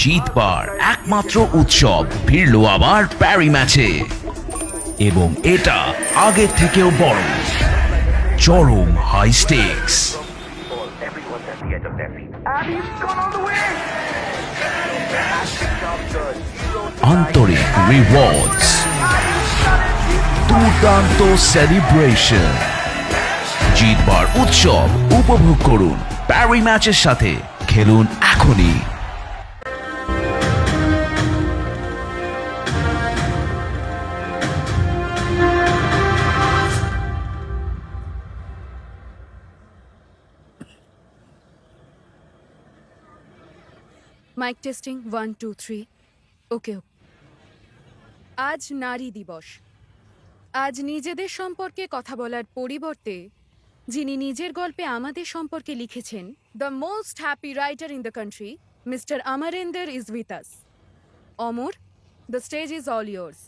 জিতবার একমাত্র উৎসব ভিড়ল আবার প্যারি ম্যাচে, এবং এটা আগের থেকেও বড়, চরম হাই স্টেকস, আন্তরিক রিওয়ার্ডস, দুর্দান্ত সেলিব্রেশন। জিতবার উৎসব উপভোগ করুন প্যারি ম্যাচের সাথে। খেলুন এখনই। মাইক টেস্টিং 1 2 3 ওকে। আজ নারী দিবস। আজ নিজেদের সম্পর্কে কথা বলার পরিবর্তে যিনি নিজের গল্পে আমাদের সম্পর্কে লিখেছেন, the most happy writer in the country, mister Amarendar is with us. Amar, the stage is all yours.